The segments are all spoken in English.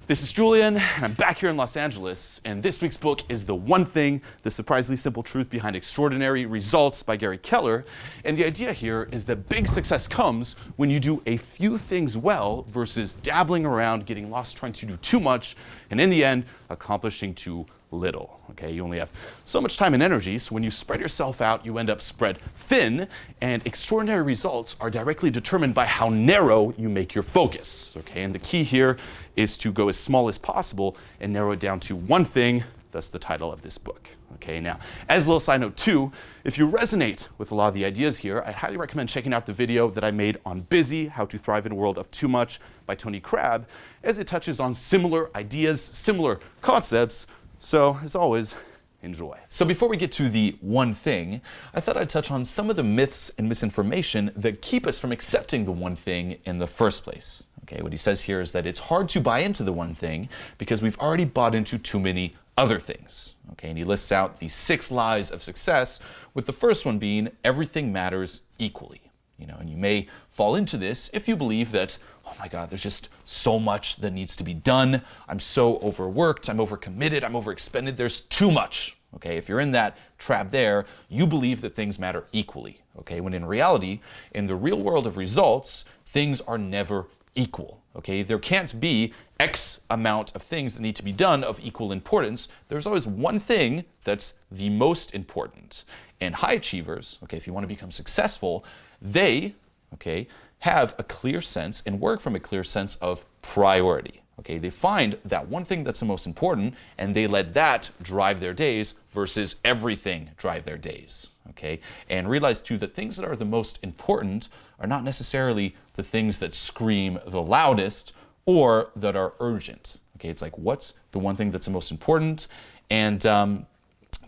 This is Julien, and I'm back here in Los Angeles, and this week's book is The One Thing, The Surprisingly Simple Truth Behind Extraordinary Results by Gary Keller. And the idea here is that big success comes when you do a few things well versus dabbling around, getting lost trying to do too much, and in the end, accomplishing too little. Okay, you only have so much time and energy, so when you spread yourself out, you end up spread thin, and extraordinary results are directly determined by how narrow you make your focus. Okay, and the key here is to go as small as possible and narrow it down to one thing. That's the title of this book. Okay, now, as a little side note too, if you resonate with a lot of the ideas here, I highly recommend checking out the video that I made on Busy, How to Thrive in a World of Too Much by Tony Crabb, as it touches on similar ideas, similar concepts. So, as always, enjoy. So before we get to the one thing, I thought I'd touch on some of the myths and misinformation that keep us from accepting the one thing in the first place. Okay, what he says here is that it's hard to buy into the one thing because we've already bought into too many other things. Okay, and he lists out the 6 lies of success, with the first one being everything matters equally. And you may fall into this if you believe that, oh my God, there's just so much that needs to be done. I'm so overworked, I'm overcommitted, I'm overexpended, there's too much. Okay, if you're in that trap there, you believe that things matter equally. Okay, when in reality, in the real world of results, things are never equal. Okay, there can't be X amount of things that need to be done of equal importance. There's always one thing that's the most important. And high achievers, okay, if you want to become successful, they, okay, have a clear sense and work from a clear sense of priority. Okay, they find that one thing that's the most important and they let that drive their days versus everything drive their days. Okay, and realize too that things that are the most important are not necessarily the things that scream the loudest or that are urgent. Okay, it's like, what's the one thing that's the most important? And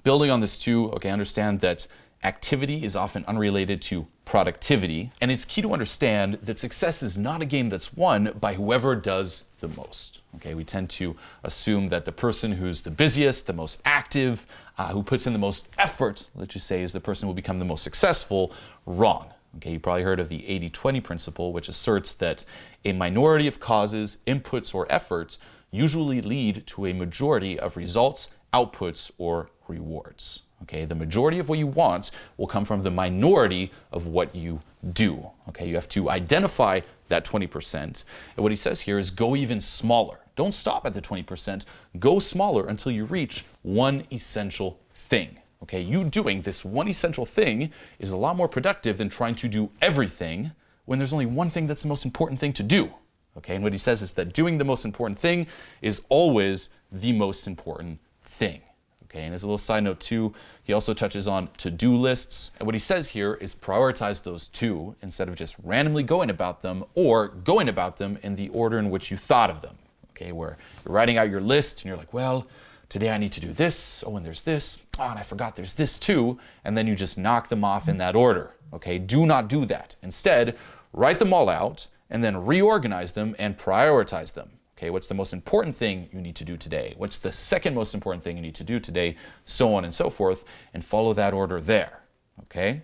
building on this too, okay, understand that activity is often unrelated to productivity, and it's key to understand that success is not a game that's won by whoever does the most. Okay, we tend to assume that the person who's the busiest, the most active, who puts in the most effort, let's just say, is the person who will become the most successful. Wrong. Okay, you probably heard of the 80-20 principle, which asserts that a minority of causes, inputs, or efforts usually lead to a majority of results, outputs, or rewards. Okay, the majority of what you want will come from the minority of what you do. Okay, you have to identify that 20%. And what he says here is go even smaller. Don't stop at the 20%. Go smaller until you reach one essential thing. Okay, you doing this one essential thing is a lot more productive than trying to do everything when there's only one thing that's the most important thing to do. Okay, and what he says is that doing the most important thing is always the most important thing. Okay, and as a little side note too, he also touches on to-do lists. And what he says here is prioritize those two instead of just randomly going about them or going about them in the order in which you thought of them. Okay, where you're writing out your list and you're like, well, today I need to do this. Oh, and there's this. Oh, and I forgot there's this too. And then you just knock them off in that order. Okay, do not do that. Instead, write them all out and then reorganize them and prioritize them. Okay, what's the most important thing you need to do today? What's the second most important thing you need to do today? So on and so forth, and follow that order there. Okay?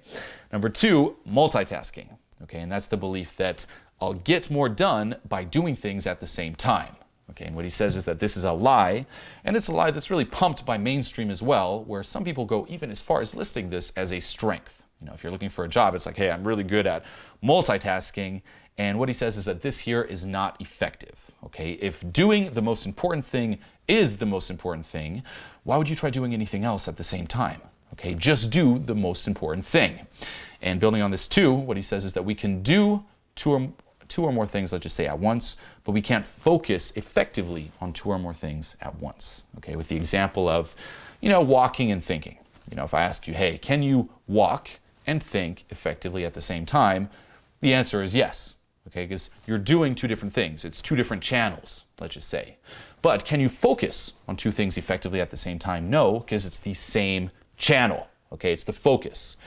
Number 2, multitasking. Okay, and that's the belief that I'll get more done by doing things at the same time. Okay, and what he says is that this is a lie, and it's a lie that's really pumped by mainstream as well, where some people go even as far as listing this as a strength. If you're looking for a job, it's like, hey, I'm really good at multitasking. And what he says is that this here is not effective. Okay, if doing the most important thing is the most important thing, why would you try doing anything else at the same time? Okay, just do the most important thing. And building on this too, what he says is that we can do two or more things, let's just say at once, but we can't focus effectively on 2 or more things at once. Okay, with the example of, walking and thinking. If I ask you, hey, can you walk and think effectively at the same time? The answer is yes. Okay, because you're doing 2 different things. It's 2 different channels, let's just say. But can you focus on 2 things effectively at the same time? No, because it's the same channel. Okay, it's the focus.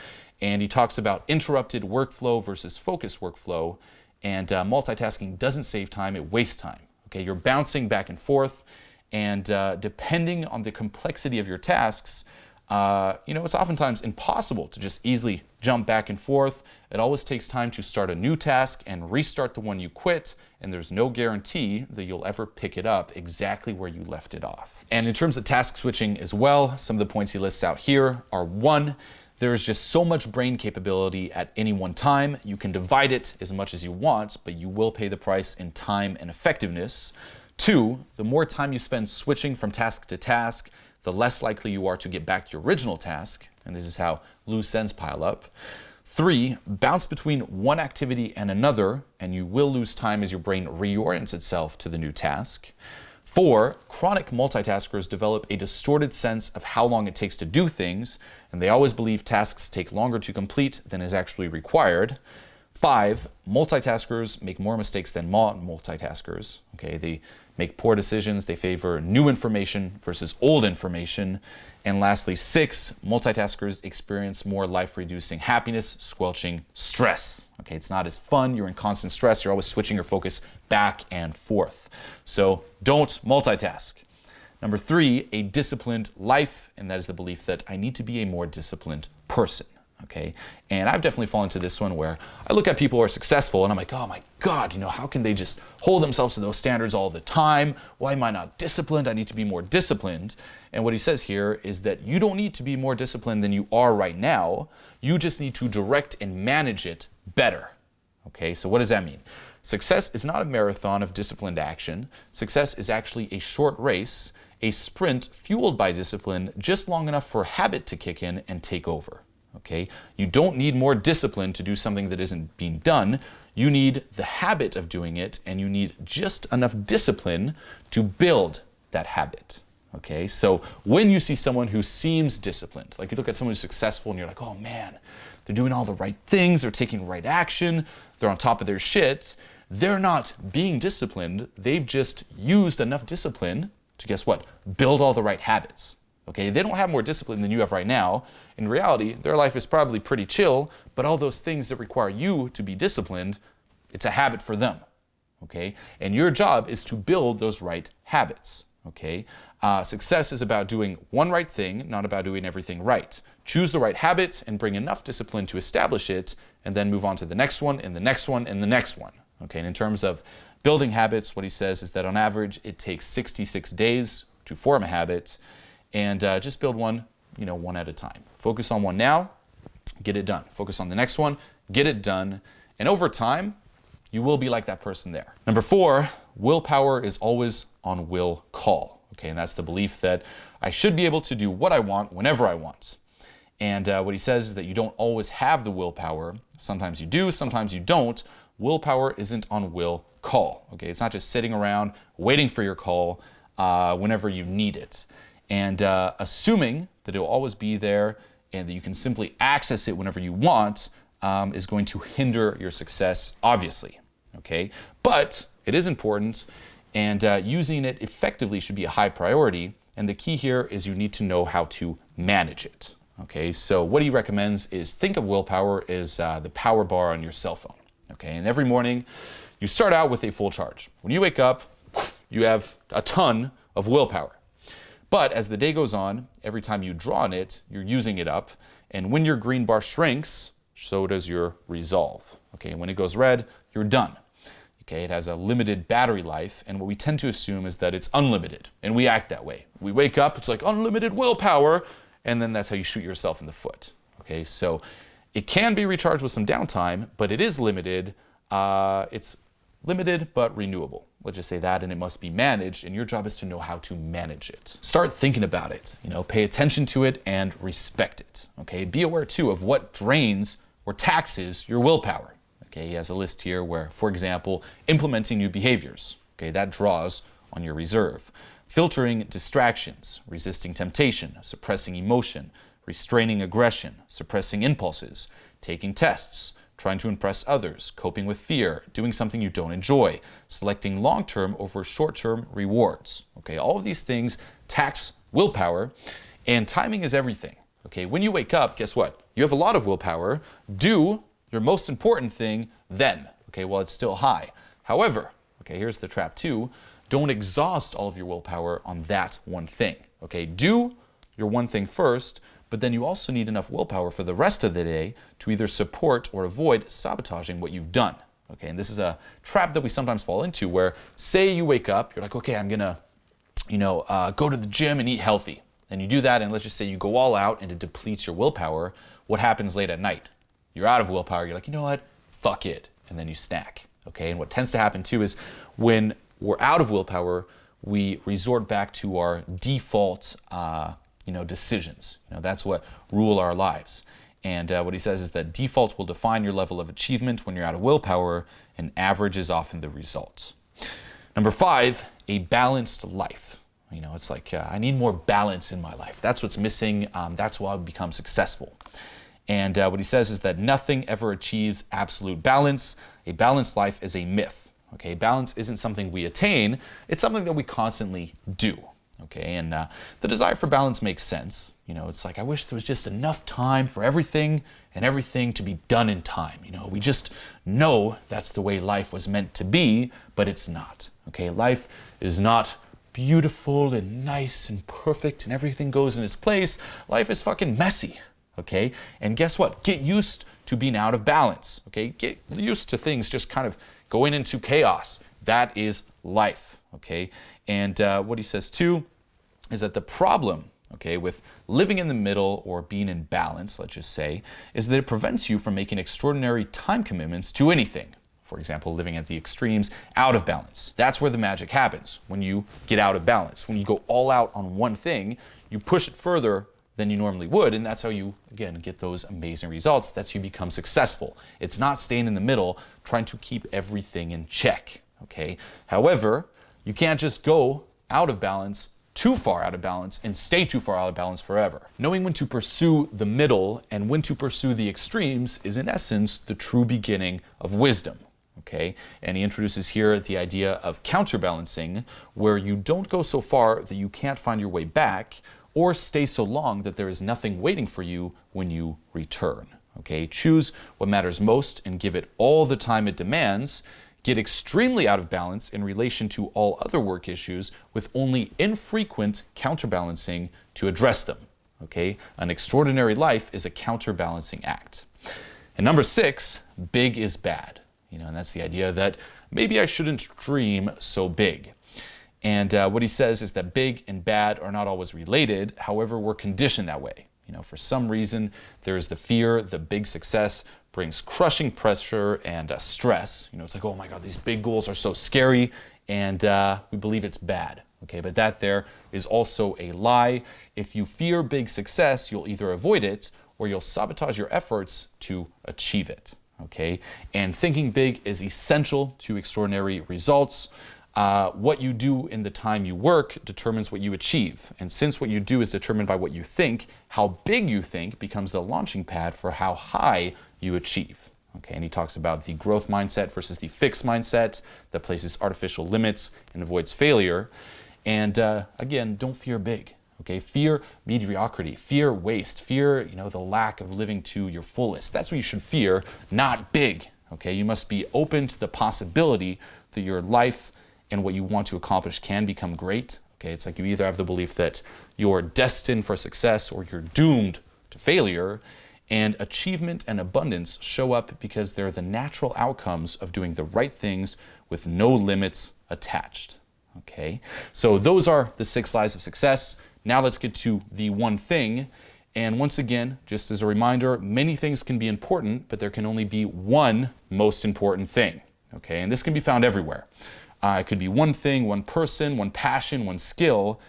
And he talks about interrupted workflow versus focused workflow. And multitasking doesn't save time, it wastes time. Okay, you're bouncing back and forth. And depending on the complexity of your tasks, it's oftentimes impossible to just easily jump back and forth. It always takes time to start a new task and restart the one you quit, and there's no guarantee that you'll ever pick it up exactly where you left it off. And in terms of task switching as well, some of the points he lists out here are: 1, there is just so much brain capability at any one time. You can divide it as much as you want, but you will pay the price in time and effectiveness. 2, the more time you spend switching from task to task, the less likely you are to get back to your original task, and this is how loose ends pile up. 3, bounce between one activity and another, and you will lose time as your brain reorients itself to the new task. 4, chronic multitaskers develop a distorted sense of how long it takes to do things, and they always believe tasks take longer to complete than is actually required. 5, multitaskers make more mistakes than non-multitaskers. Okay, they make poor decisions, they favor new information versus old information. And lastly, 6, multitaskers experience more life-reducing happiness, squelching stress. Okay, it's not as fun, you're in constant stress, you're always switching your focus back and forth. So don't multitask. Number 3, a disciplined life, and that is the belief that I need to be a more disciplined person. Okay, and I've definitely fallen into this one where I look at people who are successful and I'm like, oh my God, how can they just hold themselves to those standards all the time? Why am I not disciplined? I need to be more disciplined. And what he says here is that you don't need to be more disciplined than you are right now. You just need to direct and manage it better. Okay, so what does that mean? Success is not a marathon of disciplined action. Success is actually a short race, a sprint fueled by discipline, just long enough for habit to kick in and take over. Okay, you don't need more discipline to do something that isn't being done. You need the habit of doing it, and you need just enough discipline to build that habit. Okay, so when you see someone who seems disciplined, like you look at someone who's successful and you're like, oh man, they're doing all the right things, they're taking right action, they're on top of their shit, they're not being disciplined, they've just used enough discipline to, guess what, build all the right habits. Okay, they don't have more discipline than you have right now. In reality, their life is probably pretty chill, but all those things that require you to be disciplined, it's a habit for them. Okay, and your job is to build those right habits. Okay, success is about doing one right thing, not about doing everything right. Choose the right habit and bring enough discipline to establish it, and then move on to the next one, and the next one, and the next one. Okay, and in terms of building habits, what he says is that on average, it takes 66 days to form a habit. And just build one, one at a time. Focus on one now, get it done. Focus on the next one, get it done. And over time, you will be like that person there. Number 4, willpower is always on will call. Okay, and that's the belief that I should be able to do what I want whenever I want. And what he says is that you don't always have the willpower. Sometimes you do, sometimes you don't. Willpower isn't on will call. Okay, it's not just sitting around waiting for your call whenever you need it. And assuming that it will always be there and that you can simply access it whenever you want is going to hinder your success, obviously. Okay, but it is important, and using it effectively should be a high priority. And the key here is you need to know how to manage it. Okay, so what he recommends is think of willpower as the power bar on your cell phone. Okay, and every morning you start out with a full charge. When you wake up, you have a ton of willpower. But as the day goes on, every time you draw on it, you're using it up. And when your green bar shrinks, so does your resolve. Okay, and when it goes red, you're done. Okay, it has a limited battery life, and what we tend to assume is that it's unlimited, and we act that way. We wake up, it's like unlimited willpower, and then that's how you shoot yourself in the foot. Okay, so it can be recharged with some downtime, but it is limited. It's limited but renewable. Let's just say that, and it must be managed, and your job is to know how to manage it. Start thinking about it, pay attention to it and respect it. Okay, be aware too of what drains or taxes your willpower. Okay, he has a list here where, for example, implementing new behaviors. Okay, that draws on your reserve. Filtering distractions, resisting temptation, suppressing emotion, restraining aggression, suppressing impulses, taking tests, trying to impress others, coping with fear, doing something you don't enjoy, selecting long-term over short-term rewards. Okay, all of these things tax willpower, and timing is everything. Okay, when you wake up, guess what? You have a lot of willpower. Do your most important thing then, okay, while it's still high. However, okay, here's the trap too, don't exhaust all of your willpower on that one thing. Okay, do your one thing first, but then you also need enough willpower for the rest of the day to either support or avoid sabotaging what you've done. Okay, and this is a trap that we sometimes fall into where, say you wake up, you're like, okay, I'm gonna, go to the gym and eat healthy. And you do that, and let's just say you go all out and it depletes your willpower. What happens late at night? You're out of willpower. You're like, you know what? Fuck it. And then you snack. Okay, and what tends to happen too is when we're out of willpower, we resort back to our default, decisions. That's what rule our lives. And what he says is that default will define your level of achievement when you're out of willpower, and average is often the result. Number 5, a balanced life. It's like, I need more balance in my life. That's what's missing. That's why I become successful. And what he says is that nothing ever achieves absolute balance. A balanced life is a myth. Okay, balance isn't something we attain. It's something that we constantly do. Okay, and the desire for balance makes sense. It's like, I wish there was just enough time for everything and everything to be done in time. We just know that's the way life was meant to be, but it's not. Okay, life is not beautiful and nice and perfect and everything goes in its place. Life is fucking messy. Okay, and guess what? Get used to being out of balance. Okay, get used to things just kind of going into chaos. That is life. Okay, and what he says too is that the problem, with living in the middle or being in balance, let's just say, is that it prevents you from making extraordinary time commitments to anything. For example, living at the extremes, out of balance. That's where the magic happens, when you get out of balance. When you go all out on one thing, you push it further than you normally would, and that's how you, again, get those amazing results. That's how you become successful. It's not staying in the middle, trying to keep everything in check. Okay. However, you can't just go out of balance, too far out of balance, and stay too far out of balance forever. Knowing when to pursue the middle and when to pursue the extremes is, in essence, the true beginning of wisdom. Okay? And he introduces here the idea of counterbalancing, where you don't go so far that you can't find your way back, or stay so long that there is nothing waiting for you when you return. Okay? Choose what matters most and give it all the time it demands. Get extremely out of balance in relation to all other work issues with only infrequent counterbalancing to address them. Okay? An extraordinary life is a counterbalancing act. And number 6, big is bad. And that's the idea that maybe I shouldn't dream so big. And what he says is that big and bad are not always related. However, we're conditioned that way. For some reason, there's the fear that big success brings crushing pressure and stress. It's like, oh my God, these big goals are so scary, and we believe it's bad. Okay, but that there is also a lie. If you fear big success, you'll either avoid it or you'll sabotage your efforts to achieve it. Okay, and thinking big is essential to extraordinary results. What you do in the time you work determines what you achieve. And since what you do is determined by what you think, how big you think becomes the launching pad for how high you achieve. Okay, and he talks about the growth mindset versus the fixed mindset that places artificial limits and avoids failure. And again, don't fear big. Okay, fear mediocrity, fear waste, fear, the lack of living to your fullest. That's what you should fear, not big. Okay, you must be open to the possibility that your life and what you want to accomplish can become great. Okay, it's like you either have the belief that you're destined for success or you're doomed to failure. And achievement and abundance show up because they're the natural outcomes of doing the right things with no limits attached. Okay, so those are the 6 lies of success. Now let's get to the one thing. And once again, just as a reminder, many things can be important, but there can only be one most important thing. Okay, and this can be found everywhere. It could be one thing, one person, one passion, one skill.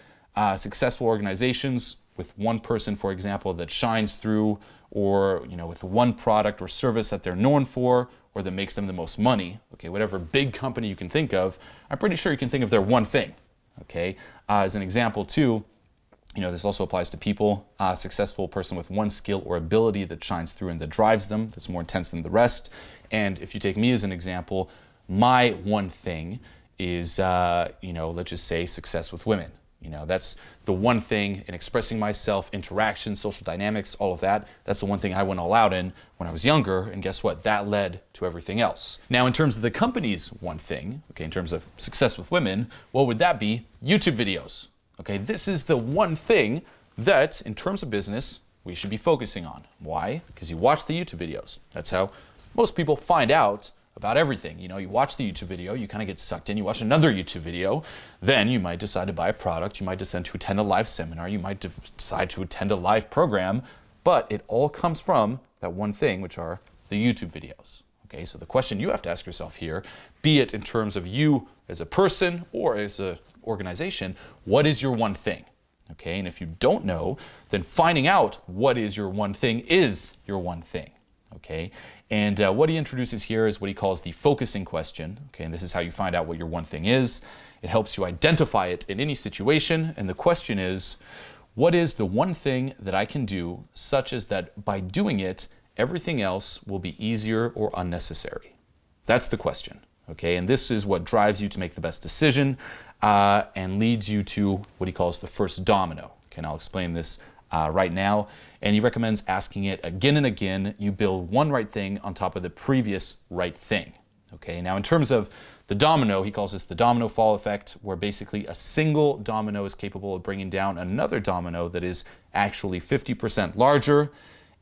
Successful organizations with one person, for example, that shines through, or with one product or service that they're known for, or that makes them the most money. Okay, whatever big company you can think of, I'm pretty sure you can think of their one thing. Okay, as an example too, this also applies to people. A successful person with one skill or ability that shines through and that drives them, that's more intense than the rest. And if you take me as an example, my one thing is, let's just say success with women. That's the one thing in expressing myself, interaction, social dynamics, all of that. That's the one thing I went all out in when I was younger, and guess what? That led to everything else. Now, in terms of the company's one thing, okay, in terms of success with women, what would that be? YouTube videos. Okay, this is the one thing that, in terms of business, what you should be focusing on. Why? Because you watch the YouTube videos. That's how most people find out about everything. You know, you watch the YouTube video, you kind of get sucked in, you watch another YouTube video, then you might decide to buy a product, you might decide to attend a live seminar, you might decide to attend a live program, but it all comes from that one thing, which are the YouTube videos. Okay, so the question you have to ask yourself here, be it in terms of you as a person or as an organization, what is your one thing? Okay, and if you don't know, then finding out what is your one thing is your one thing. Okay, and what he introduces here is what he calls the focusing question. Okay, and this is how you find out what your one thing is. It helps you identify it in any situation, and the question is, what is the one thing that I can do such as that by doing it, everything else will be easier or unnecessary? That's the question. Okay, and this is what drives you to make the best decision and leads you to what he calls the first domino. Okay, and I'll explain this right now. And he recommends asking it again and again. You build one right thing on top of the previous right thing. Okay, now in terms of the domino, he calls this the domino fall effect, where basically a single domino is capable of bringing down another domino that is actually 50% larger.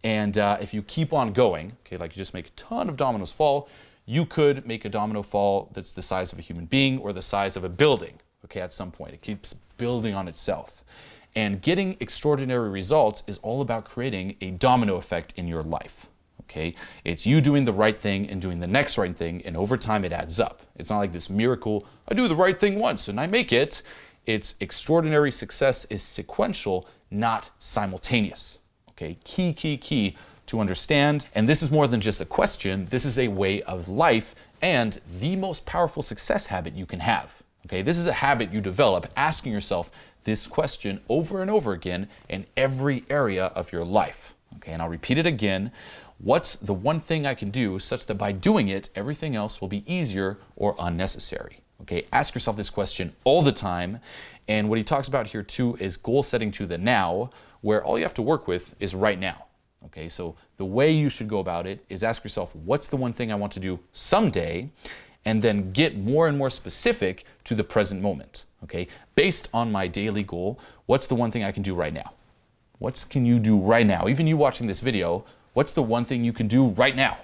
And if you keep on going, okay, like you just make a ton of dominoes fall, you could make a domino fall that's the size of a human being or the size of a building, okay, at some point. It keeps building on itself. And getting extraordinary results is all about creating a domino effect in your life, okay? It's you doing the right thing and doing the next right thing, and over time it adds up. It's not like this miracle, I do the right thing once and I make it. It's extraordinary success is sequential, not simultaneous, okay? Key to understand. And this is more than just a question. This is a way of life and the most powerful success habit you can have, okay? This is a habit you develop asking yourself this question over and over again in every area of your life. Okay, and I'll repeat it again. What's the one thing I can do such that by doing it, everything else will be easier or unnecessary? Okay, ask yourself this question all the time. And what he talks about here too is goal setting to the now, where all you have to work with is right now. Okay, so the way you should go about it is ask yourself, what's the one thing I want to do someday? And then get more and more specific to the present moment. Okay, based on my daily goal, what's the one thing I can do right now? What can you do right now? Even you watching this video, what's the one thing you can do right now?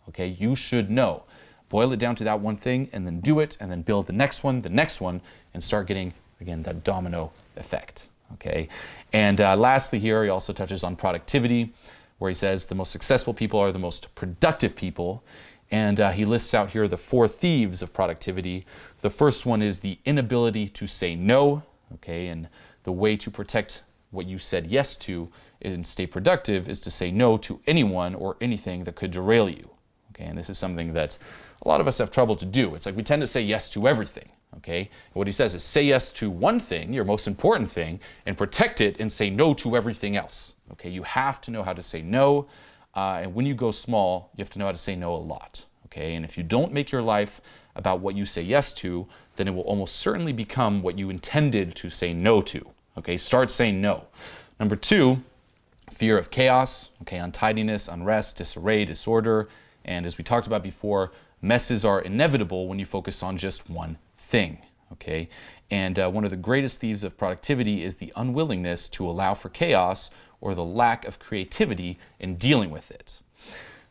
Okay, you should know. Boil it down to that one thing and then do it and then build the next one, and start getting, again, that domino effect. Okay, and lastly here, he also touches on productivity, where he says the most successful people are the most productive people. And he lists out here the 4 thieves of productivity. The first one is the inability to say no, okay? And the way to protect what you said yes to and stay productive is to say no to anyone or anything that could derail you, okay? And this is something that a lot of us have trouble to do. It's like we tend to say yes to everything, okay? And what he says is say yes to one thing, your most important thing, and protect it and say no to everything else, okay? You have to know how to say no. And when you go small, you have to know how to say no a lot, okay? And if you don't make your life about what you say yes to, then it will almost certainly become what you intended to say no to, okay? Start saying no. Number 2, fear of chaos, okay? Untidiness, unrest, disarray, disorder. And as we talked about before, messes are inevitable when you focus on just one thing, okay? And one of the greatest thieves of productivity is the unwillingness to allow for chaos or the lack of creativity in dealing with it.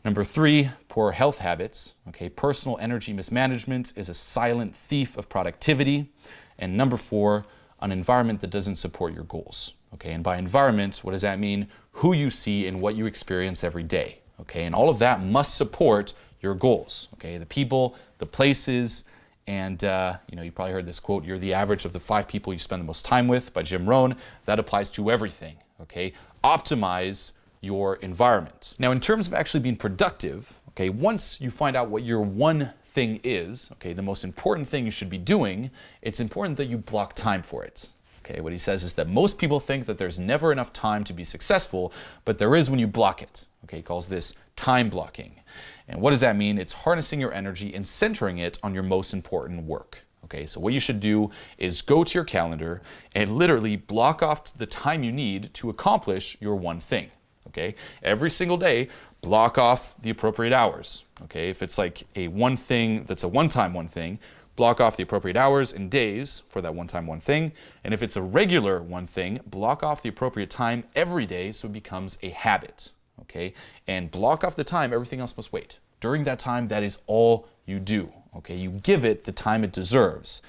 Number 3, poor health habits. Okay, personal energy mismanagement is a silent thief of productivity. And number 4, an environment that doesn't support your goals. Okay, and by environment, what does that mean? Who you see and what you experience every day. Okay, and all of that must support your goals. Okay, the people, the places, and you probably heard this quote, you're the average of the 5 people you spend the most time with, by Jim Rohn. That applies to everything. Okay, optimize your environment. Now, in terms of actually being productive, okay, once you find out what your one thing is, okay, the most important thing you should be doing, it's important that you block time for it. Okay, what he says is that most people think that there's never enough time to be successful, but there is when you block it. Okay, he calls this time blocking. And what does that mean? It's harnessing your energy and centering it on your most important work. Okay, so what you should do is go to your calendar and literally block off the time you need to accomplish your one thing. Okay, every single day, block off the appropriate hours. Okay, if it's like a one thing that's a one-time one thing, block off the appropriate hours and days for that one time, one thing. And if it's a regular one thing, block off the appropriate time every day so it becomes a habit, okay? And block off the time, everything else must wait. During that time, that is all you do, okay? You give it the time it deserves.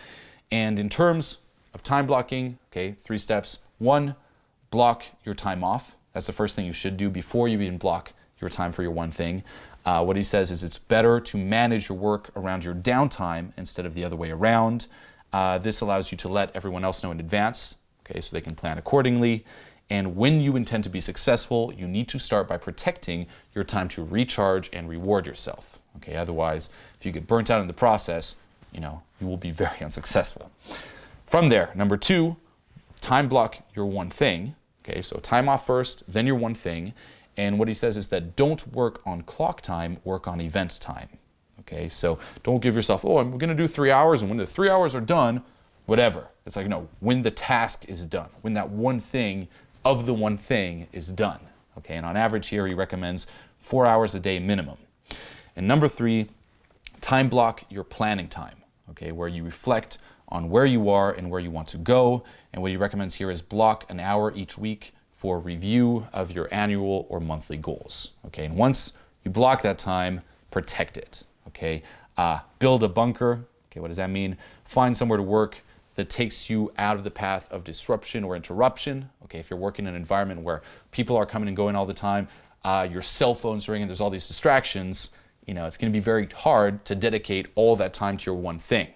And in terms of time blocking, okay, 3 steps. 1, block your time off. That's the first thing you should do before you even block your time for your one thing. What he says is it's better to manage your work around your downtime instead of the other way around. This allows you to let everyone else know in advance, okay, so they can plan accordingly. And when you intend to be successful, you need to start by protecting your time to recharge and reward yourself. Okay, otherwise, if you get burnt out in the process, you will be very unsuccessful. From there, number 2, time block your one thing. Okay, so time off first, then your one thing. And what he says is that don't work on clock time, work on event time. Okay, so don't give yourself, oh, I'm going to do 3 hours, and when the 3 hours are done, whatever. It's like, no, when the task is done, when that one thing of the one thing is done. Okay, and on average here, he recommends 4 hours a day minimum. And number 3, time block your planning time, okay, where you reflect on where you are and where you want to go. And what he recommends here is block an hour each week for review of your annual or monthly goals. Okay, and once you block that time, protect it. Okay, build a bunker. Okay, what does that mean? Find somewhere to work that takes you out of the path of disruption or interruption. Okay, if you're working in an environment where people are coming and going all the time, your cell phone's ringing, there's all these distractions, it's going to be very hard to dedicate all that time to your one thing.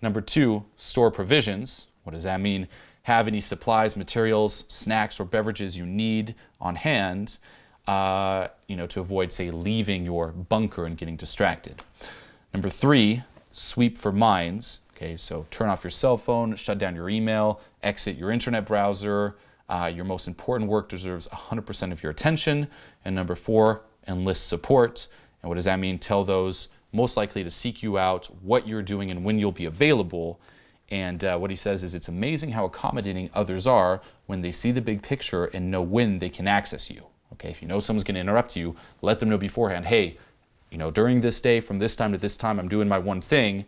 Number 2, store provisions. What does that mean? Have any supplies, materials, snacks, or beverages you need on hand, to avoid, say, leaving your bunker and getting distracted. Number 3, sweep for minds. Okay, so turn off your cell phone, shut down your email, exit your internet browser. Your most important work deserves 100% of your attention. And number 4, enlist support. And what does that mean? Tell those most likely to seek you out, what you're doing, and when you'll be available. And what he says is it's amazing how accommodating others are when they see the big picture and know when they can access you. Okay, if you know someone's going to interrupt you, let them know beforehand, hey, during this day, from this time to this time, I'm doing my one thing.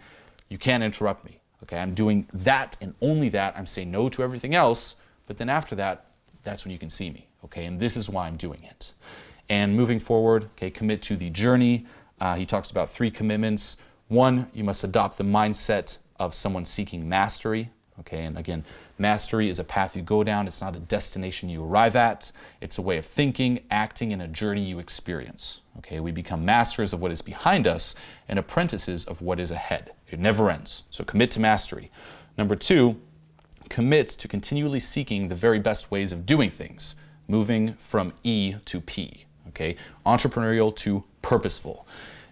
You can't interrupt me. Okay, I'm doing that and only that. I'm saying no to everything else. But then after that, that's when you can see me. Okay, and this is why I'm doing it. And moving forward, okay, commit to the journey. He talks about 3 commitments. 1, you must adopt the mindset of someone seeking mastery. Okay, and again, mastery is a path you go down. It's not a destination you arrive at. It's a way of thinking, acting, and a journey you experience. Okay, we become masters of what is behind us and apprentices of what is ahead. It never ends. So commit to mastery. Number 2, commit to continually seeking the very best ways of doing things, moving from E to P. Okay, entrepreneurial to purposeful.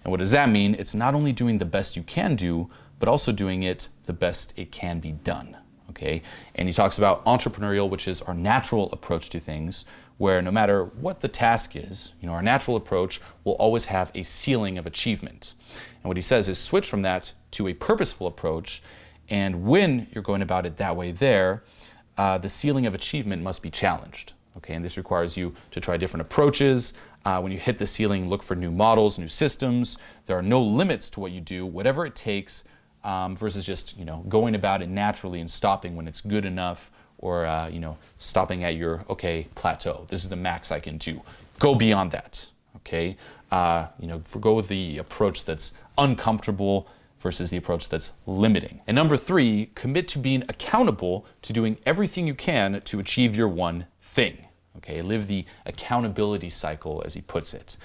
And what does that mean? It's not only doing the best you can do, but also doing it the best it can be done. Okay, and he talks about entrepreneurial, which is our natural approach to things, where no matter what the task is, our natural approach will always have a ceiling of achievement. And what he says is switch from that to a purposeful approach, and when you're going about it that way there, the ceiling of achievement must be challenged. Okay, and this requires you to try different approaches. When you hit the ceiling, look for new models, new systems. There are no limits to what you do, whatever it takes, versus just going about it naturally and stopping when it's good enough, or stopping at your plateau. This is the max I can do. Go beyond that. Okay, go with the approach that's uncomfortable versus the approach that's limiting. And number 3, commit to being accountable to doing everything you can to achieve your one thing. Okay, live the accountability cycle, as he puts it.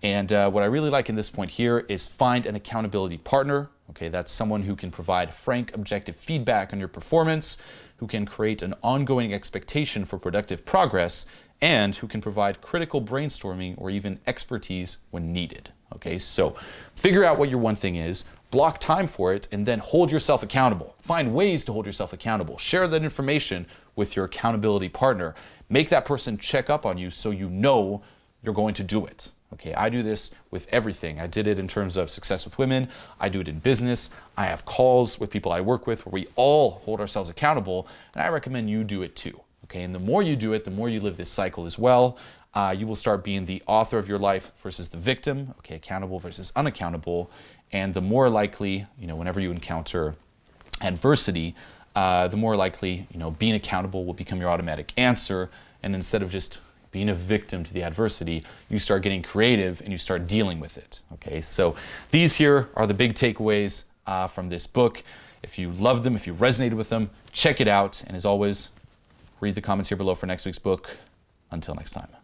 And what I really like in this point here is find an accountability partner. Okay, that's someone who can provide frank, objective feedback on your performance, who can create an ongoing expectation for productive progress, and who can provide critical brainstorming or even expertise when needed. Okay, so figure out what your one thing is, block time for it, and then hold yourself accountable. Find ways to hold yourself accountable. Share that information with your accountability partner. Make that person check up on you so you know you're going to do it. Okay, I do this with everything. I did it in terms of success with women. I do it in business. I have calls with people I work with where we all hold ourselves accountable, and I recommend you do it too. Okay, and the more you do it, the more you live this cycle as well. You will start being the author of your life versus the victim. Okay, accountable versus unaccountable. And the more likely, whenever you encounter adversity, the more likely, being accountable will become your automatic answer. And instead of just being a victim to the adversity, you start getting creative and you start dealing with it. Okay, so these here are the big takeaways from this book. If you loved them, if you resonated with them, check it out. And as always, read the comments here below for next week's book. Until next time.